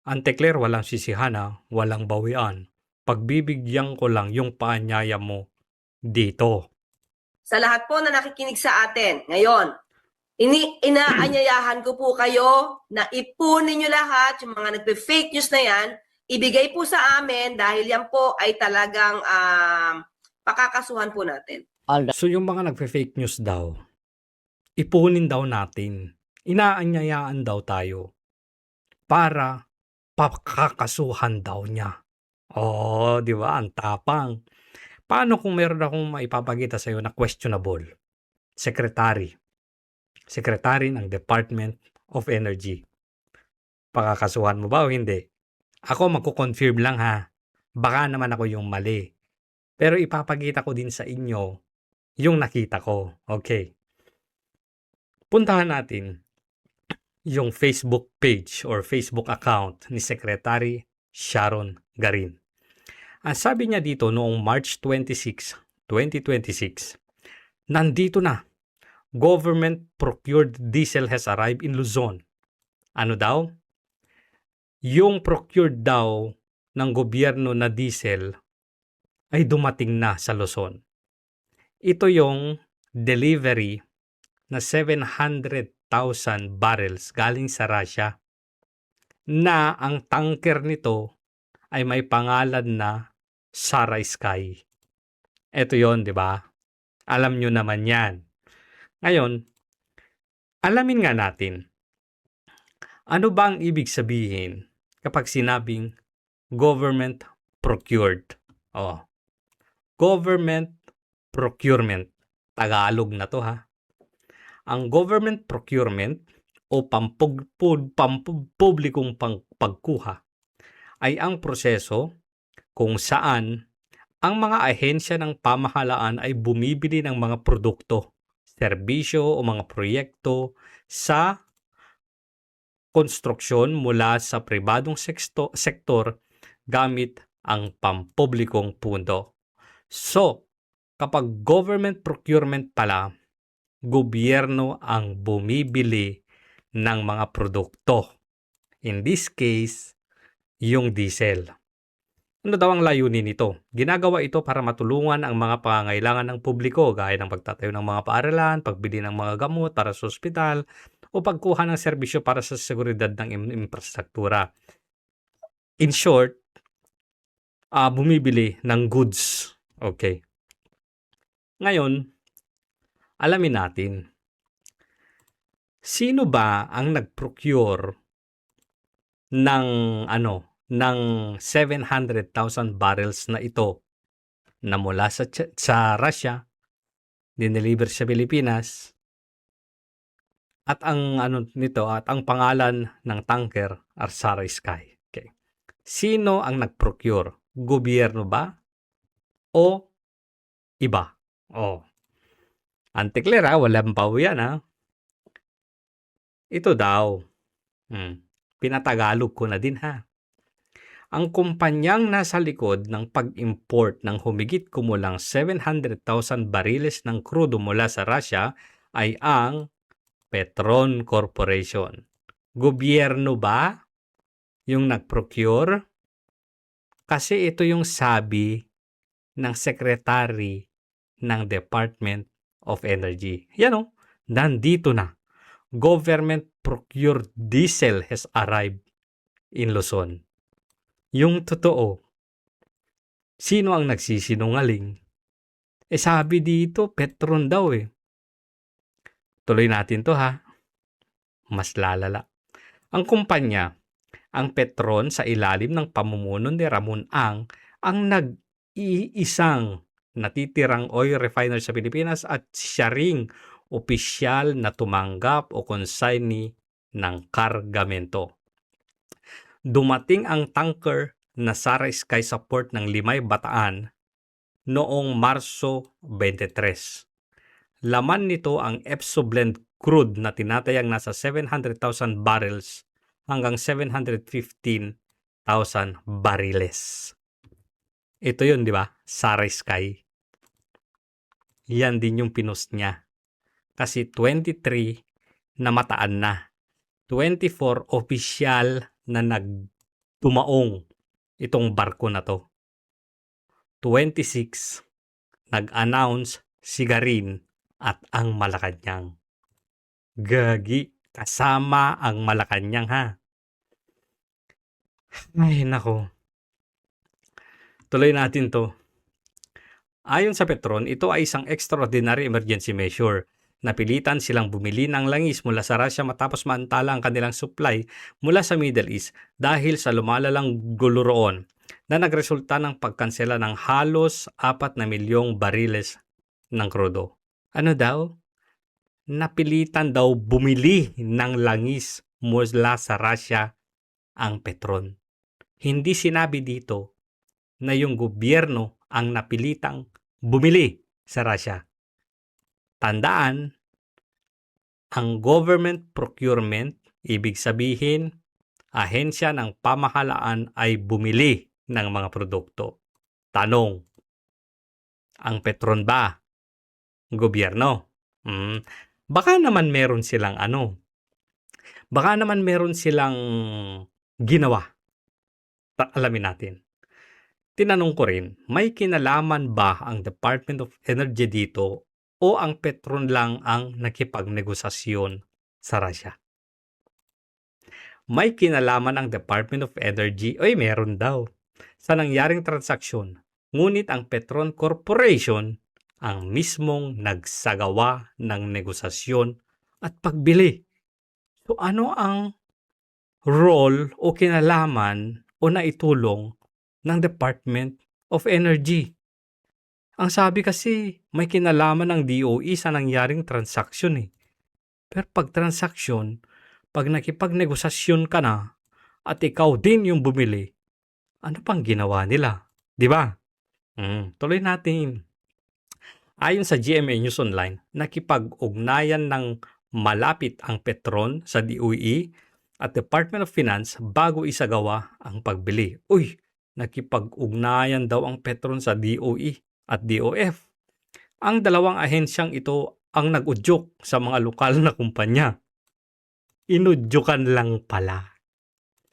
Ante Claire, walang sisihan walang bawian. Pagbibigyan ko lang yung paanyaya mo dito. Sa lahat po na nakikinig sa atin ngayon, inaanyayahan ko po kayo na ipunin nyo lahat yung mga nagpe-fake news na yan, ibigay po sa amin dahil yan po ay talagang pakakasuhan po natin. So yung mga nagpe-fake news daw, ipunin daw natin. Inaanyayaan daw tayo para pakakasuhan daw niya. Oh, di ba? Ang tapang. Paano kung meron akong maipapakita sa iyo na questionable? Secretary. Secretary ng Department of Energy. Pakakasuhan mo ba o hindi? Ako magko-confirm lang Baka naman ako yung mali. Pero ipapakita ko din sa inyo yung nakita ko. Okay. Puntahan natin yung Facebook page or Facebook account ni Secretary Sharon Garin. Ang sabi niya dito noong March 26, 2026, nandito na. Government procured diesel has arrived in Luzon. Ano daw? Yung procured daw ng gobyerno na diesel ay dumating na sa Luzon. Ito yung delivery na 700,000 barrels galing sa Russia na ang tanker nito ay may pangalan na Sara Sky. Ito yon, di ba? Alam nyo naman yan. Ngayon, alamin nga natin, ano ba ang ibig sabihin kapag sinabing government procured? Government procurement. Tagalog na to Ang government procurement o pampublikong pagkuha ay ang proseso kung saan ang mga ahensya ng pamahalaan ay bumibili ng mga produkto, serbisyo o mga proyekto sa konstruksyon mula sa pribadong sektor gamit ang pampublikong pundo. So, kapag government procurement pala, gobyerno ang bumibili ng mga produkto. In this case, yung diesel. Ano daw ang layunin nito? Ginagawa ito para matulungan ang mga pangangailangan ng publiko gaya ng pagtatayo ng mga paaralan, pagbili ng mga gamot para sa ospital, o pagkuha ng serbisyo para sa seguridad ng infrastruktura. In short, bumibili ng goods. Okay. Ngayon, alamin natin. Sino ba ang nag-procure ng ng 700,000 barrels na ito na mula sa Russia, dineliver sa Pilipinas, at ang ang pangalan ng tanker Sara Sky. Okay. Sino ang nag-procure? Gobyerno ba o iba? Ante Claire walang bawi yan Ito daw. Pinatagalog ko na din Ang kumpanyang nasa likod ng pag-import ng humigit kumulang 700,000 bariles ng krudo mula sa Russia ay ang Petron Corporation. Gobyerno ba yung nag-procure? Kasi ito yung sabi ng Secretary ng Department of Energy. Yan nandito na. Government procured diesel has arrived in Luzon. Yung totoo, sino ang nagsisinungaling? Sabi dito, Petron daw Tuloy natin to Mas lalala. Ang kumpanya, ang Petron sa ilalim ng pamumuno ni Ramon ang nag-iisang natitirang oil refiner sa Pilipinas at siya ring opisyal na tumanggap o consignee ng kargamento. Dumating ang tanker na Sara Sky sa port ng Limay, Bataan noong Marso 23. Laman nito ang Epso blend crude na tinatayang nasa 700,000 barrels hanggang 715,000 bariles. Ito yun, di ba? Sara Sky. Yan din yung pinost niya. Kasi 23 namataan na. 24 opisyal na dumaong itong barko na to. 26, nag-announce si Garin at ang Malacanang. Gagi, kasama ang Malacanang ha. Ay nako. Tuloy natin to. Ayon sa Petron, ito ay isang extraordinary emergency measure. Napilitan silang bumili ng langis mula sa Russia matapos maantala ang kanilang supply mula sa Middle East dahil sa lumalalang gulo roon na nagresulta ng pagkansela ng halos 4 na milyong bariles ng krudo. Ano daw? Napilitan daw bumili ng langis mula sa Russia ang Petron. Hindi sinabi dito na yung gobyerno ang napilitang bumili sa Russia. Tandaan, ang government procurement, ibig sabihin, ahensya ng pamahalaan ay bumili ng mga produkto. Tanong, ang Petron ba? Gobyerno? Baka naman meron silang baka naman meron silang ginawa. Alamin natin. Tinanong ko rin, may kinalaman ba ang Department of Energy dito o ang Petron lang ang nakipagnegosasyon sa Russia? May kinalaman ang Department of Energy, meron daw, sa nangyaring transaksyon. Ngunit ang Petron Corporation ang mismong nagsagawa ng negosasyon at pagbili. So ano ang role o kinalaman o naitulong ng Department of Energy? Ang sabi kasi, may kinalaman ng DOE sa nangyaring transaksyon . Pero pag transaksyon, pag nakipagnegosasyon ka na at ikaw din yung bumili, ano pang ginawa nila? Di ba? Tuloy natin. Ayon sa GMA News Online, nakipag-ugnayan ng malapit ang Petron sa DOE at Department of Finance bago isagawa ang pagbili. Nakipag-ugnayan daw ang Petron sa DOE at DOF. Ang dalawang ahensyang ito ang nag-udyok sa mga lokal na kumpanya. Inudyokan lang pala.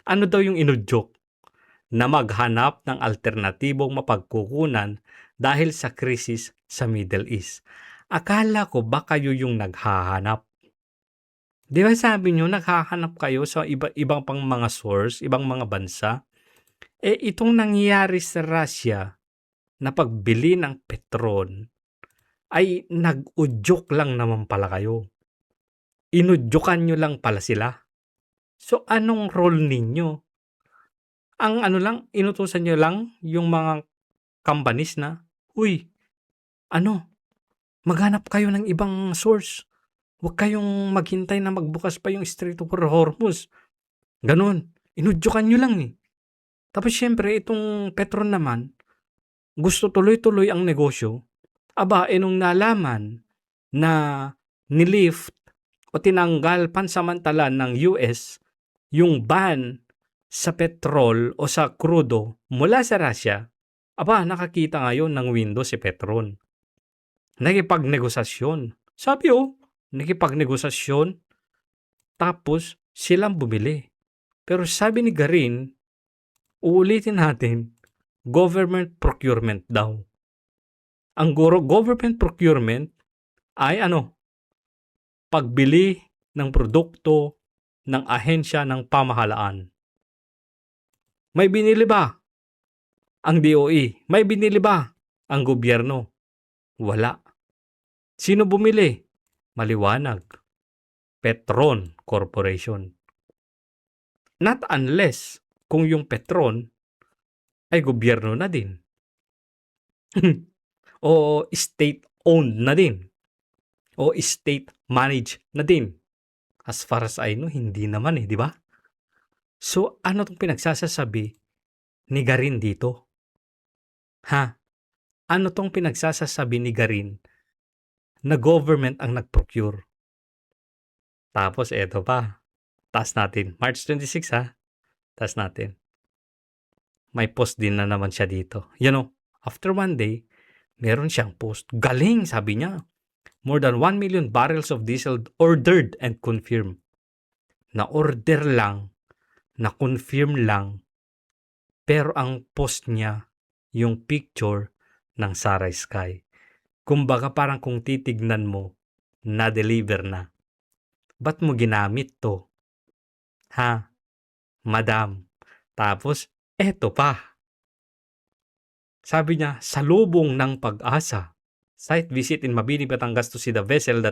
Ano daw yung inudyok? Na maghanap ng alternatibong mapagkukunan dahil sa krisis sa Middle East. Akala ko ba kayo yung naghahanap? Di ba sabi nyo, naghahanap kayo sa ibang pang mga source, ibang mga bansa? Itong nangyayari sa Russia na pagbili ng Petron ay nag-udyok lang naman pala kayo. Inudyokan nyo lang pala sila. So anong role ninyo? Ang inutusan nyo lang yung mga companies na, maghanap kayo ng ibang source. Huwag kayong maghintay na magbukas pa yung Strait of Hormuz. Ganon. Inudyokan nyo lang . Tapos syempre, itong Petron naman, gusto tuloy-tuloy ang negosyo. Nung nalaman na nilift o tinanggal pansamantala ng US yung ban sa petrol o sa krudo mula sa Russia, nakakita ngayon ng window si Petron. Nakipagnegosasyon. Sabi nakipagnegosasyon, tapos silang bumili. Pero sabi ni Garin, uulitin natin, government procurement daw. Ang government procurement ay pagbili ng produkto ng ahensya ng pamahalaan. May binili ba ang DOE? May binili ba ang gobyerno? Wala. Sino bumili? Maliwanag. Petron Corporation. Not unless kung yung Petron ay gobyerno na din. O state-owned na din. O state-managed na din. As far as I know, hindi naman di ba? So, ano itong pinagsasasabi ni Garin dito? Ano itong pinagsasasabi ni Garin na government ang nag-procure? Tapos, eto pa. Taas natin. March 26 Taas natin. May post din na naman siya dito. After one day, meron siyang post. Galing, sabi niya. More than 1 million barrels of diesel ordered and confirmed. Na-order lang, na-confirm lang, Pero ang post niya, yung picture ng Saray Sky. Kumbaga parang kung titignan mo, na-deliver na. Ba't mo ginamit to? Ha? Madam. Tapos, eto pa. Sabi niya, salubong ng pag-asa. Site visit in Mabini, Batangas to see the vessel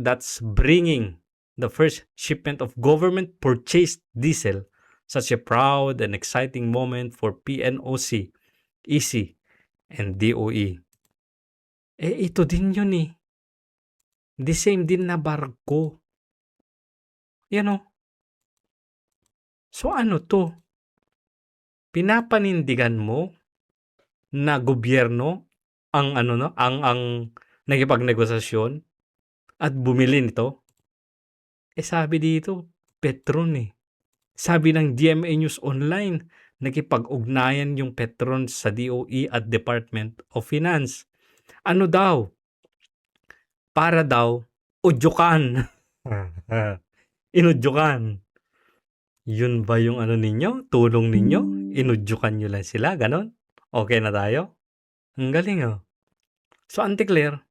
that's bringing the first shipment of government purchased diesel. Such a proud and exciting moment for PNOC, EC, and DOE. Ito din yun eh. The same din na barko. Yan o. So ano to? Pinapanindigan mo na gobyerno ang ang nakipagnegosasyon at bumili nito? Sabi dito, Petron eh. Sabi ng GMA News Online, nakipag-ugnayan yung Petron sa DOE at Department of Finance. Ano daw? Para daw udyukan. Inudyukan. Yun ba yung ninyo? Tulong ninyo? Inudyukan nyo lang sila? Ganon? Okay na tayo? Ang galing oh. So, Auntie Claire,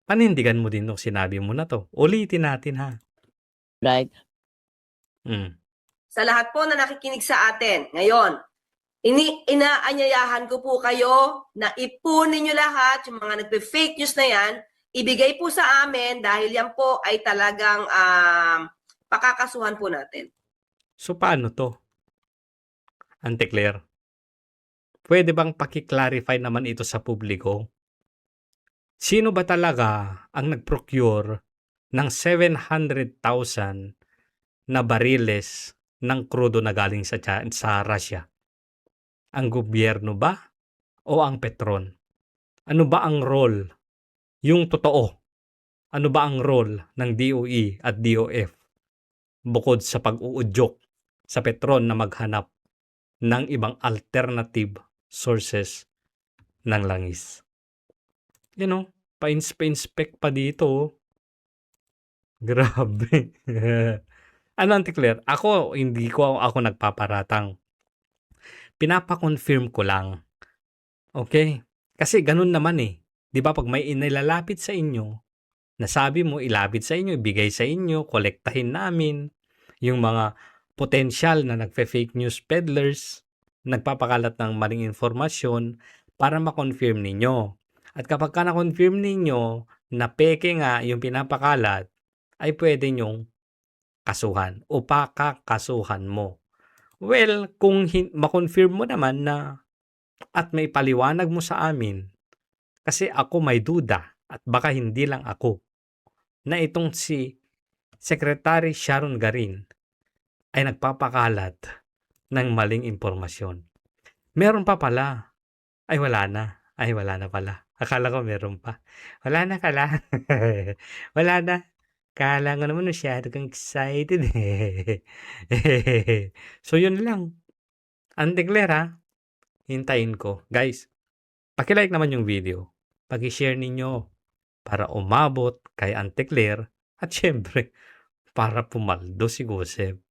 panindigan mo din nung sinabi mo na to. Ulitin natin ha. Right. Sa lahat po na nakikinig sa atin ngayon, inaanyayahan ko po kayo na ipunin nyo lahat yung mga nagpe-fake news na yan, ibigay po sa amin dahil yan po ay talagang pakakasuhan po natin. So, paano to? Auntie Claire, pwede bang paki-clarify naman ito sa publiko? Sino ba talaga ang nag-procure ng 700,000 na bariles ng krudo na galing sa Russia? Ang gobyerno ba o ang Petron? Ano ba ang role? Yung totoo. Ano ba ang role ng DOE at DOF bukod sa pag-uudyok sa Petron na maghanap ng ibang alternative sources ng langis? You know, pa-inspect pa dito. Grabe. Ano, Auntie Claire? Hindi ko ako nagpaparatang. Pinapa-confirm ko lang. Okay? Kasi ganun naman eh. Di ba pag may inilalapit sa inyo, nasabi mo, ilapit sa inyo, ibigay sa inyo, kolektahin namin yung mga potensyal na nagfe-fake news peddlers, nagpapakalat ng maling informasyon para ma-confirm ninyo. At kapag ka na-confirm ninyo na peke nga yung pinapakalat, ay pwede nyong kasuhan o pakakasuhan mo. Well, kung ma-confirm mo naman na at may paliwanag mo sa amin, kasi ako may duda at baka hindi lang ako, na itong si Secretary Sharon Garin ay nagpapakalat ng maling impormasyon. Meron pa pala. Ay wala na. Ay wala na pala. Akala ko meron pa. Wala na kala. Wala na. Kala nga naman masyado kang excited eh. So yun lang. Auntie Claire ha. Hintayin ko. Guys, paki-like naman yung video. Paki-share ninyo para umabot kay Auntie Claire at syempre para pumaldo si Gosep.